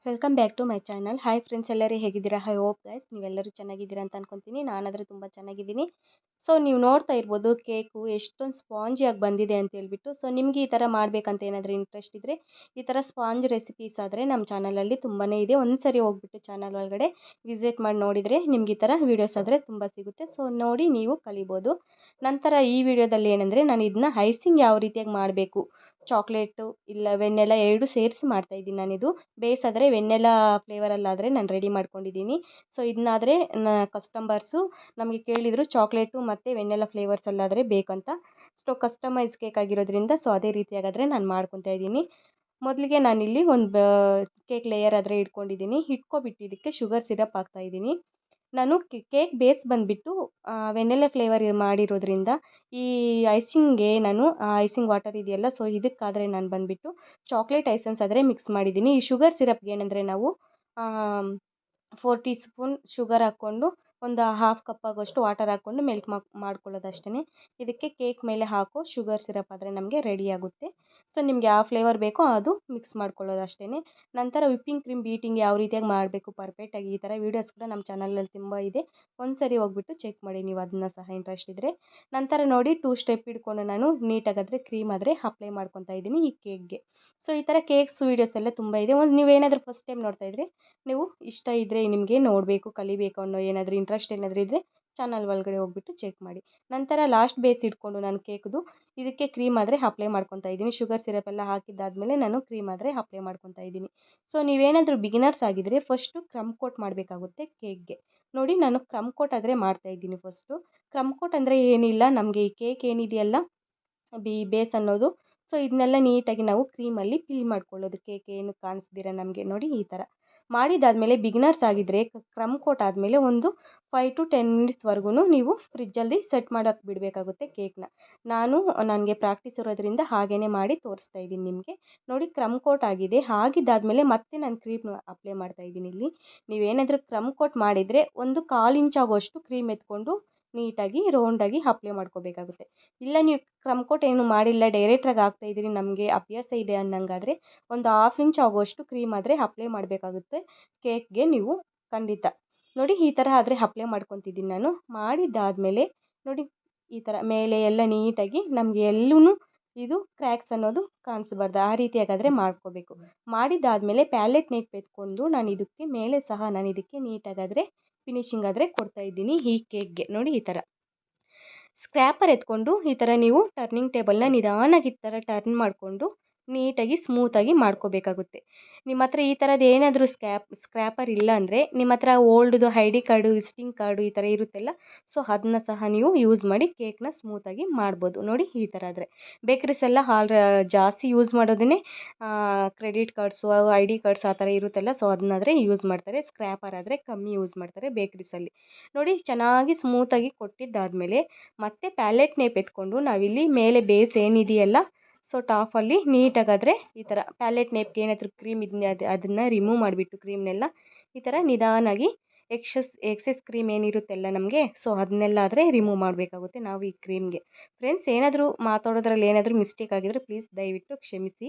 Welcome back to my channel. Hi friends, ಎಲ್ಲರೂ ಹೇಗಿದ್ದೀರಾ? I hope guys ನೀವೆಲ್ಲರೂ ಚೆನ್ನಾಗಿದ್ದೀರಾ ಅಂತ ಅನ್ಕೊತೀನಿ. ನಾನಾದರೆ ತುಂಬ ಚೆನ್ನಾಗಿದ್ದೀನಿ. ಸೊ ನೀವು ನೋಡ್ತಾ ಇರ್ಬೋದು ಕೇಕು ಎಷ್ಟೊಂದು ಸ್ಪಾಂಜಿಯಾಗಿ ಬಂದಿದೆ ಅಂತ ಹೇಳ್ಬಿಟ್ಟು. ಸೊ ನಿಮಗೆ ಈ ಥರ ಮಾಡಬೇಕಂತ ಏನಾದರೂ ಇಂಟ್ರೆಸ್ಟ್ ಇದ್ದರೆ ಈ ಥರ ಸ್ಪಾಂಜ್ ರೆಸಿಪೀಸ್ ಆದರೆ ನಮ್ಮ ಚಾನಲಲ್ಲಿ ತುಂಬಾ ಇದೆ. ಒಂದು ಸರಿ ಹೋಗ್ಬಿಟ್ಟು ಚಾನಲ್ ಒಳಗಡೆ ವಿಸಿಟ್ ಮಾಡಿ ನೋಡಿದರೆ ನಿಮ್ಗೆ ಈ ಥರ ವೀಡಿಯೋಸ್ ಆದರೆ ತುಂಬ ಸಿಗುತ್ತೆ. ಸೊ ನೋಡಿ ನೀವು ಕಲಿಬೋದು. ನಂತರ ಈ ವಿಡಿಯೋದಲ್ಲಿ ಏನಂದರೆ ನಾನು ಇದನ್ನ ಐಸಿಂಗ್ ಯಾವ ರೀತಿಯಾಗಿ ಮಾಡಬೇಕು, ಚಾಕ್ಲೇಟು ಇಲ್ಲ ವೆನ್ನೆಲ್ಲ ಎರಡು ಸೇರಿಸಿ ಮಾಡ್ತಾಯಿದ್ದೀನಿ ನಾನಿದು. ಬೇಸಾದರೆ ವೆನ್ನೆಲಾ ಫ್ಲೇವರಲ್ಲಾದರೆ ನಾನು ರೆಡಿ ಮಾಡ್ಕೊಂಡಿದ್ದೀನಿ. ಸೊ ಇದನ್ನಾದರೆ ಕಸ್ಟಮರ್ಸು ನಮಗೆ ಕೇಳಿದರು ಚಾಕ್ಲೇಟು ಮತ್ತು ವೆನ್ನೆಲಾ ಫ್ಲೇವರ್ಸಲ್ಲಾದರೆ ಬೇಕಂತ. ಸೊ ಕಸ್ಟಮೈಸ್ ಕೇಕ್ ಆಗಿರೋದ್ರಿಂದ ಸೊ ಅದೇ ರೀತಿಯಾಗಾದರೆ ನಾನು ಮಾಡ್ಕೊತಾ ಇದ್ದೀನಿ. ಮೊದಲಿಗೆ ನಾನಿಲ್ಲಿ ಒಂದು ಕೇಕ್ ಲೇಯರ್ ಆದರೆ ಇಟ್ಕೊಂಡಿದ್ದೀನಿ. ಇಟ್ಕೊಬಿಟ್ಟು ಇದಕ್ಕೆ ಶುಗರ್ ಸಿರಪ್ ಹಾಕ್ತಾಯಿದ್ದೀನಿ. ನಾನು ಕೇಕ್ ಬೇಸ್ ಬಂದುಬಿಟ್ಟು ವೆನಿಲ್ಲ ಫ್ಲೇವರ್ ಮಾಡಿರೋದ್ರಿಂದ ಈ ಐಸಿಂಗ್ಗೆ ನಾನು ಐಸಿಂಗ್ ವಾಟರ್ ಇದೆಯಲ್ಲ, ಸೊ ಇದಕ್ಕಾದರೆ ನಾನು ಬಂದುಬಿಟ್ಟು ಚಾಕ್ಲೇಟ್ ಐಸೆನ್ಸ್ ಆದರೆ ಮಿಕ್ಸ್ ಮಾಡಿದ್ದೀನಿ. ಈ ಶುಗರ್ ಸಿರಪ್ಗೆ ಏನಂದರೆ ನಾವು 4 ಟೀ ಸ್ಪೂನ್ ಶುಗರ್ ಹಾಕ್ಕೊಂಡು ಒಂದು ಹಾಫ್ ಕಪ್ ಆಗೋಷ್ಟು ವಾಟರ್ ಹಾಕ್ಕೊಂಡು ಮೆಲ್ಟ್ ಮಾಡ್ಕೊಳ್ಳೋದು ಅಷ್ಟೇ. ಇದಕ್ಕೆ ಕೇಕ್ ಮೇಲೆ ಹಾಕೋ ಶುಗರ್ ಸಿರಪ್ ಆದರೆ ನಮಗೆ ರೆಡಿ ಆಗುತ್ತೆ. ಸೊ ನಿಮ್ಗೆ ಯಾವ ಫ್ಲೇವರ್ ಬೇಕೋ ಅದು ಮಿಕ್ಸ್ ಮಾಡ್ಕೊಳ್ಳೋದು ಅಷ್ಟೇ. ನಂತರ ವಿಪ್ಪಿಂಗ್ ಕ್ರೀಮ್ ಬೀಟಿಂಗ್ ಯಾವ ರೀತಿಯಾಗಿ ಮಾಡಬೇಕು ಪರ್ಫೆಕ್ಟಾಗಿ ಈ ಥರ ವೀಡಿಯೋಸ್ ಕೂಡ ನಮ್ಮ ಚಾನಲಲ್ಲಿ ತುಂಬ ಇದೆ. ಒಂದು ಸರಿ ಹೋಗ್ಬಿಟ್ಟು ಚೆಕ್ ಮಾಡಿ ನೀವು ಅದನ್ನ ಸಹ ಇಂಟ್ರೆಸ್ಟ್ ಇದ್ದರೆ. ನಂತರ ನೋಡಿ 2 ಸ್ಟೆಪ್ ಹಿಡ್ಕೊಂಡು ನಾನು ನೀಟಾಗಾದರೆ ಕ್ರೀಮ್ ಆದರೆ ಅಪ್ಲೈ ಮಾಡ್ಕೊತಾ ಇದ್ದೀನಿ ಈ ಕೇಕ್ಗೆ. ಸೊ ಈ ಥರ ಕೇಕ್ಸ್ ವೀಡಿಯೋಸ್ ಎಲ್ಲ ತುಂಬ ಇದೆ. ಒಂದು ನೀವೇನಾದರೂ ಫಸ್ಟ್ ಟೈಮ್ ನೋಡ್ತಾ ಇದ್ದರೆ ನೀವು ಇಷ್ಟ ಇದ್ದರೆ ನಿಮಗೆ ನೋಡಬೇಕು ಕಲಿಬೇಕು ಅನ್ನೋ ಏನಾದರೂ ಇಂಟ್ರೆಸ್ಟ್ ಏನಾದರೂ ಇದ್ದರೆ ಚಾನಲ್ ಒಳಗಡೆ ಹೋಗ್ಬಿಟ್ಟು ಚೆಕ್ ಮಾಡಿ. ನಂತರ ಲಾಸ್ಟ್ ಬೇಸ್ ಇಟ್ಕೊಂಡು ನಾನು ಕೇಕ್ದು ಇದಕ್ಕೆ ಕ್ರೀಮ್ ಆದರೆ ಅಪ್ಲೈ ಮಾಡ್ಕೊತಾ ಇದ್ದೀನಿ. ಶುಗರ್ ಸಿರಪ್ ಎಲ್ಲ ಹಾಕಿದ್ದಾದಮೇಲೆ ನಾನು ಕ್ರೀಮ್ ಆದರೆ ಅಪ್ಲೈ ಮಾಡ್ಕೊತಾ ಇದ್ದೀನಿ. ಸೊ ನೀವೇನಾದರೂ ಬಿಗಿನರ್ಸ್ ಆಗಿದ್ದರೆ ಫಸ್ಟು ಕ್ರಮ್ ಕೋಟ್ ಮಾಡಬೇಕಾಗುತ್ತೆ ಕೇಕ್ಗೆ. ನೋಡಿ ನಾನು ಕ್ರಮ್ ಕೋಟ್ ಆದರೆ ಮಾಡ್ತಾಯಿದ್ದೀನಿ ಫಸ್ಟು. ಕ್ರಮ್ ಕೋಟ್ ಅಂದರೆ ಏನಿಲ್ಲ, ನಮಗೆ ಈ ಕೇಕ್ ಏನಿದೆಯಲ್ಲ ಬೇಸ್ ಅನ್ನೋದು, ಸೊ ಇದನ್ನೆಲ್ಲ ನೀಟಾಗಿ ನಾವು ಕ್ರೀಮಲ್ಲಿ ಫಿಲ್ ಮಾಡ್ಕೊಳ್ಳೋದು. ಕೇಕ್ ಏನು ಕಾಣಿಸ್ದಿರ ನಮಗೆ ನೋಡಿ ಈ ಥರ ಮಾಡಿದ್ದಾದಮೇಲೆ ಬಿಗಿನರ್ಸ್ ಆಗಿದ್ದರೆ ಕ್ರಮ್ ಕೋಟ್ ಆದಮೇಲೆ ಒಂದು 5 to 10 ಮಿನಿಟ್ಸ್ವರೆಗೂ ನೀವು ಫ್ರಿಜ್ಜಲ್ಲಿ ಸೆಟ್ ಮಾಡೋಕ್ಕೆ ಬಿಡಬೇಕಾಗುತ್ತೆ ಕೇಕ್ನ. ನನಗೆ ಪ್ರಾಕ್ಟೀಸ್ ಇರೋದ್ರಿಂದ ಹಾಗೇ ಮಾಡಿ ತೋರಿಸ್ತಾ ಇದ್ದೀನಿ ನಿಮಗೆ. ನೋಡಿ ಕ್ರಮ್ ಕೋಟ್ ಆಗಿದೆ. ಆಗಿದ್ದಾದಮೇಲೆ ಮತ್ತೆ ನಾನು ಕ್ರೀಮ್ ಅಪ್ಲೈ ಮಾಡ್ತಾ ಇದ್ದೀನಿ ಇಲ್ಲಿ. ನೀವೇನಾದರೂ ಕ್ರಮ್ ಕೋಟ್ ಮಾಡಿದರೆ ಒಂದು 1/4 ಇಂಚ್ ಆಗೋಷ್ಟು ಕ್ರೀಮ್ ಎತ್ಕೊಂಡು ನೀಟಾಗಿ ರೌಂಡಾಗಿ ಅಪ್ಲೈ ಮಾಡ್ಕೋಬೇಕಾಗುತ್ತೆ. ಇಲ್ಲ ನೀವು ಕ್ರಮ್ ಕೋಟ್ ಏನು ಮಾಡಿಲ್ಲ ಡೈರೆಕ್ಟಾಗಿ ಹಾಕ್ತಾಯಿದ್ದೀರಿ ನಮಗೆ ಅಭ್ಯಾಸ ಇದೆ ಅನ್ನಂಗಾದರೆ ಒಂದು 1/2 ಇಂಚ್ ಆಗೋಷ್ಟು ಕ್ರೀಮ್ ಆದರೆ ಅಪ್ಲೈ ಮಾಡಬೇಕಾಗುತ್ತೆ ಕೇಕ್ಗೆ ನೀವು ಖಂಡಿತ. ನೋಡಿ ಈ ಥರ ಆದರೆ ಅಪ್ಲೈ ಮಾಡ್ಕೊತಿದ್ದೀನಿ ನಾನು. ಮಾಡಿದ್ದಾದಮೇಲೆ ನೋಡಿ ಈ ಥರ ಮೇಲೆ ಎಲ್ಲ ನೀಟಾಗಿ ನಮಗೆ ಎಲ್ಲೂ ಇದು ಕ್ರ್ಯಾಕ್ಸ್ ಅನ್ನೋದು ಕಾಣಿಸ್ಬಾರ್ದು, ಆ ರೀತಿಯಾಗಾದರೆ ಮಾಡ್ಕೋಬೇಕು. ಮಾಡಿದ್ದಾದಮೇಲೆ ಪ್ಯಾಲೆಟ್ ನೈಫ್ ಎತ್ಕೊಂಡು ನಾನು ಇದಕ್ಕೆ ಮೇಲೆ ಸಹ ನಾನು ಇದಕ್ಕೆ ನೀಟಾಗಾದರೆ ಫಿನಿಶಿಂಗ್ ಆದರೆ ಕೊಡ್ತಾಯಿದ್ದೀನಿ ಈ ಕೇಕ್ಗೆ. ನೋಡಿ ಈ ಥರ ಸ್ಕ್ರ್ಯಾಪರ್ ಎತ್ಕೊಂಡು ಈ ಥರ ನೀವು ಟರ್ನಿಂಗ್ ಟೇಬಲ್ನ ನಿಧಾನಾಗಿ ಈ ಥರ ಟರ್ನ್ ಮಾಡಿಕೊಂಡು ನೀಟಾಗಿ ಸ್ಮೂತಾಗಿ ಮಾಡ್ಕೋಬೇಕಾಗುತ್ತೆ. ನಿಮ್ಮ ಹತ್ರ ಈ ಥರದ್ದು ಏನಾದರೂ ಸ್ಕ್ರ್ಯಾಪರ್ ಇಲ್ಲ ಅಂದರೆ ನಿಮ್ಮ ಹತ್ರ ಓಲ್ಡ್ದು ID ಕಾರ್ಡು ವಿಸಿಟಿಂಗ್ ಕಾರ್ಡು ಈ ಥರ ಇರುತ್ತಲ್ಲ, ಸೊ ಅದನ್ನ ಸಹ ನೀವು ಯೂಸ್ ಮಾಡಿ ಕೇಕ್ನ ಸ್ಮೂತಾಗಿ ಮಾಡ್ಬೋದು. ನೋಡಿ ಈ ಥರ ಆದರೆ ಬೇಕ್ರೀಸ್ ಎಲ್ಲ ಜಾಸ್ತಿ ಯೂಸ್ ಮಾಡೋದೇ ಕ್ರೆಡಿಟ್ ಕಾರ್ಡ್ಸು ID ಕಾರ್ಡ್ಸ್ ಆ ಥರ ಇರುತ್ತಲ್ಲ, ಸೊ ಅದನ್ನಾದರೆ ಯೂಸ್ ಮಾಡ್ತಾರೆ. ಸ್ಕ್ರ್ಯಾಪರ್ ಆದರೆ ಕಮ್ಮಿ ಯೂಸ್ ಮಾಡ್ತಾರೆ ಬೇಕ್ರೀಸಲ್ಲಿ. ನೋಡಿ ಚೆನ್ನಾಗಿ ಸ್ಮೂತಾಗಿ ಕೊಟ್ಟಿದ್ದಾದಮೇಲೆ ಮತ್ತೆ ಪ್ಯಾಲೆಟ್ ನೇಪ್ ಎತ್ಕೊಂಡು ನಾವಿಲ್ಲಿ ಮೇಲೆ ಬೇಸ್ ಏನಿದೆಯಲ್ಲ, ಸೊ ಟಾಪಲ್ಲಿ ನೀಟಾಗಾದರೆ ಈ ಥರ ಪ್ಯಾಲೆಟ್ ನೇಪ್ಗೆ ಏನಾದರೂ ಕ್ರೀಮ್ ಇದನ್ನ ಅದನ್ನು ರಿಮೂವ್ ಮಾಡಿಬಿಟ್ಟು ಕ್ರೀಮ್ನೆಲ್ಲ ಈ ಥರ ನಿಧಾನಾಗಿ ಎಕ್ಸೆಸ್ ಕ್ರೀಮ್ ಏನಿರುತ್ತೆಲ್ಲ ನಮಗೆ, ಸೊ ಅದನ್ನೆಲ್ಲ ಆದರೆ ರಿಮೂವ್ ಮಾಡಬೇಕಾಗುತ್ತೆ ನಾವು ಈ ಕ್ರೀಮ್ಗೆ. ಫ್ರೆಂಡ್ಸ್ ಏನಾದರೂ ಮಾತಾಡೋದ್ರಲ್ಲಿ ಏನಾದರೂ ಮಿಸ್ಟೇಕ್ ಆಗಿದ್ರೆ ಪ್ಲೀಸ್ ದಯವಿಟ್ಟು ಕ್ಷಮಿಸಿ.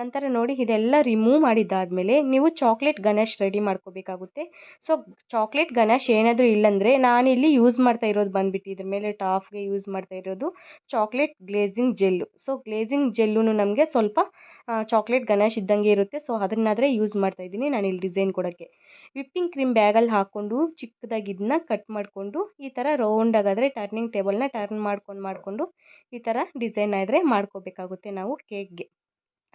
ನಂತರ ನೋಡಿ ಇದೆಲ್ಲ ರಿಮೂವ್ ಮಾಡಿದ್ದಾದಮೇಲೆ ನೀವು ಚಾಕ್ಲೇಟ್ ಗಣೇಶ್ ರೆಡಿ ಮಾಡ್ಕೋಬೇಕಾಗುತ್ತೆ. ಸೊ ಚಾಕ್ಲೇಟ್ ಗಣೇಶ್ ಏನಾದರೂ ಇಲ್ಲಾಂದರೆ ನಾನಿಲ್ಲಿ ಯೂಸ್ ಮಾಡ್ತಾ ಇರೋದು ಬಂದುಬಿಟ್ಟು ಇದ್ರ ಮೇಲೆ ಟಾಪ್ಗೆ ಯೂಸ್ ಮಾಡ್ತಾ ಇರೋದು chocolate glazing gel. So glazing gel ನಮಗೆ ಸ್ವಲ್ಪ ಚಾಕ್ಲೇಟ್ ಗಣೇಶ್ ಇದ್ದಂಗೆ ಇರುತ್ತೆ, ಸೊ ಅದನ್ನಾದರೆ ಯೂಸ್ ಮಾಡ್ತಾಯಿದ್ದೀನಿ ನಾನಿಲ್ಲಿ ಡಿಸೈನ್ ಕೊಡೋಕ್ಕೆ. ವಿಪ್ಪಿಂಗ್ ಕ್ರೀಮ್ ಬ್ಯಾಗಲ್ಲಿ ಹಾಕ್ಕೊಂಡು ಚಿಕ್ಕದಾಗಿ ಇದನ್ನ ಕಟ್ ಮಾಡಿಕೊಂಡು ಈ ಥರ ರೌಂಡಾಗಾದರೆ ಟರ್ನಿಂಗ್ ಟೇಬಲ್ನ ಟರ್ನ್ ಮಾಡಿಕೊಂಡು ಈ ಥರ ಡಿಸೈನ್ ಆದರೆ ಮಾಡ್ಕೋಬೇಕಾಗುತ್ತೆ ನಾವು ಕೇಕ್ಗೆ.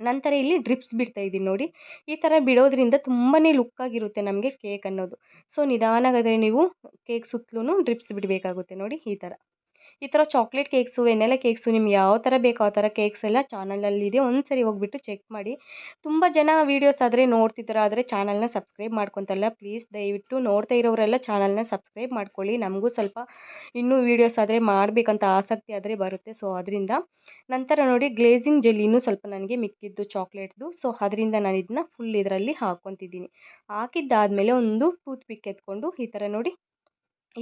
ನಂತರ ಇಲ್ಲಿ ಡ್ರಿಪ್ಸ್ ಬಿಡ್ತಾಯಿದ್ದೀನಿ ನೋಡಿ. ಈ ಥರ ಬಿಡೋದ್ರಿಂದ ತುಂಬಾ ಲುಕ್ಕಾಗಿರುತ್ತೆ ನಮಗೆ ಕೇಕ್ ಅನ್ನೋದು. ಸೊ ನಿಧಾನಗಾದರೆ ನೀವು ಕೇಕ್ ಸುತ್ತಲೂ ಡ್ರಿಪ್ಸ್ ಬಿಡಬೇಕಾಗುತ್ತೆ ನೋಡಿ ಈ ಥರ. ಈ ಥರ ಚಾಕ್ಲೇಟ್ ಕೇಕ್ಸು ವೆನಿಲ್ಲ ಕೇಕ್ಸು ನಿಮ್ಗೆ ಯಾವ ಥರ ಬೇಕೋ ಆ ಥರ ಕೇಕ್ಸ್ ಎಲ್ಲ ಚಾನಲಲ್ಲಿದೆ. ಒಂದು ಸರಿ ಹೋಗ್ಬಿಟ್ಟು ಚೆಕ್ ಮಾಡಿ. ತುಂಬ ಜನ ವೀಡಿಯೋಸ್ ಆದರೆ ನೋಡ್ತಿದ್ದಾರೆ ಆದರೆ ಚಾನಲ್ನ ಸಬ್ಸ್ಕ್ರೈಬ್ ಮಾಡ್ಕೊತಲ್ಲ. ಪ್ಲೀಸ್ ದಯವಿಟ್ಟು ನೋಡ್ತಾ ಇರೋರೆಲ್ಲ ಚಾನಲ್ನ ಸಬ್ಸ್ಕ್ರೈಬ್ ಮಾಡ್ಕೊಳ್ಳಿ. ನಮಗೂ ಸ್ವಲ್ಪ ಇನ್ನೂ ವೀಡಿಯೋಸ್ ಆದರೆ ಮಾಡಬೇಕಂತ ಆಸಕ್ತಿ ಆದರೆ ಬರುತ್ತೆ, ಸೊ ಅದರಿಂದ. ನಂತರ ನೋಡಿ ಗ್ಲೇಸಿಂಗ್ ಜೆಲ್ ಇನ್ನೂ ಸ್ವಲ್ಪ ನನಗೆ ಮಿಕ್ಕಿದ್ದು ಚಾಕ್ಲೇಟ್ದು, ಸೊ ಅದರಿಂದ ನಾನು ಇದನ್ನ ಫುಲ್ ಇದರಲ್ಲಿ ಹಾಕ್ಕೊತಿದ್ದೀನಿ. ಹಾಕಿದ್ದಾದಮೇಲೆ ಒಂದು ಟೂತ್ ಪಿಕ್ ಎತ್ಕೊಂಡು ಈ ಥರ ನೋಡಿ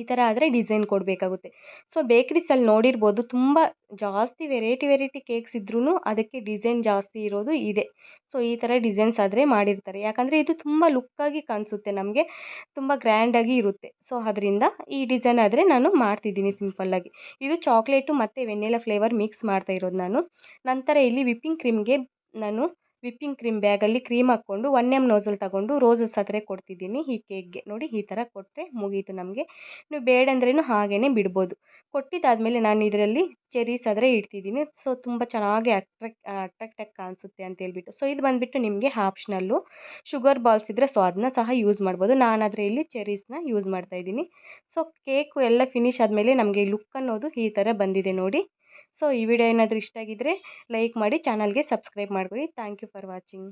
ಈ ಥರ ಆದರೆ ಡಿಸೈನ್ ಕೊಡಬೇಕಾಗುತ್ತೆ. ಸೊ ಬೇಕ್ರೀಸಲ್ಲಿ ನೋಡಿರ್ಬೋದು ತುಂಬ ಜಾಸ್ತಿ ವೆರೈಟಿ ಕೇಕ್ಸ್ ಇದ್ರೂ ಅದಕ್ಕೆ ಡಿಸೈನ್ ಜಾಸ್ತಿ ಇರೋದು ಇದೆ. ಸೊ ಈ ಥರ ಡಿಸೈನ್ಸ್ ಆದರೆ ಮಾಡಿರ್ತಾರೆ. ಯಾಕಂದರೆ ಇದು ತುಂಬ ಲುಕ್ಕಾಗಿ ಕಾಣಿಸುತ್ತೆ ನಮಗೆ, ತುಂಬ ಗ್ರ್ಯಾಂಡಾಗಿ ಇರುತ್ತೆ. ಸೊ ಅದರಿಂದ ಈ ಡಿಸೈನ್ ಆದರೆ ನಾನು ಮಾಡ್ತಿದ್ದೀನಿ ಸಿಂಪಲ್ಲಾಗಿ. ಇದು ಚಾಕ್ಲೇಟು ಮತ್ತು ವೆನಿಲಾ ಫ್ಲೇವರ್ ಮಿಕ್ಸ್ ಮಾಡ್ತಾ ಇರೋದು ನಾನು. ನಂತರ ಇಲ್ಲಿ ವಿಪ್ಪಿಂಗ್ ಕ್ರೀಮ್ಗೆ ನಾನು ವಿಪ್ಪಿಂಗ್ ಕ್ರೀಮ್ ಬ್ಯಾಗಲ್ಲಿ ಕ್ರೀಮ್ ಹಾಕ್ಕೊಂಡು 1 ಎಮ್ ನೋಝಲ್ ತಗೊಂಡು ರೋಸಸ್ ಹತ್ರ ಕೊಡ್ತಿದ್ದೀನಿ ಈ ಕೇಕ್ಗೆ. ನೋಡಿ ಈ ಥರ ಕೊಟ್ಟರೆ ಮುಗೀತು ನಮಗೆ. ನೀವು ಬೇಡಂದ್ರೂ ಹಾಗೇ ಬಿಡ್ಬೋದು. ಕೊಟ್ಟಿದ್ದಾದಮೇಲೆ ನಾನು ಇದರಲ್ಲಿ ಚೆರೀಸ್ ಆದರೆ ಇಡ್ತಿದ್ದೀನಿ. ಸೊ ತುಂಬ ಚೆನ್ನಾಗಿ ಅಟ್ರಾಕ್ಟಾಗಿ ಕಾಣಿಸುತ್ತೆ ಅಂತೇಳ್ಬಿಟ್ಟು. ಸೊ ಇದು ಬಂದುಬಿಟ್ಟು ನಿಮಗೆ ಆಪ್ಷನಲ್ಲು. ಶುಗರ್ ಬಾಲ್ಸ್ ಇದ್ದರೆ ಸೊ ಅದನ್ನ ಸಹ ಯೂಸ್ ಮಾಡ್ಬೋದು. ನಾನಾದರೆ ಇಲ್ಲಿ ಚೆರೀಸ್ನ ಯೂಸ್ ಮಾಡ್ತಾಯಿದ್ದೀನಿ. ಸೊ ಕೇಕು ಎಲ್ಲ ಫಿನಿಶ್ ಆದಮೇಲೆ ನಮಗೆ ಲುಕ್ ಅನ್ನೋದು ಈ ಥರ ಬಂದಿದೆ ನೋಡಿ. ಸೊ ಈ ವಿಡಿಯೋ ಏನಾದರೂ ಇಷ್ಟ ಆಗಿದ್ದರೆ ಲೈಕ್ ಮಾಡಿ, ಚಾನಲ್ಗೆ ಸಬ್ಸ್ಕ್ರೈಬ್ ಮಾಡ್ಕೊಳ್ಳಿ. Thank you for watching.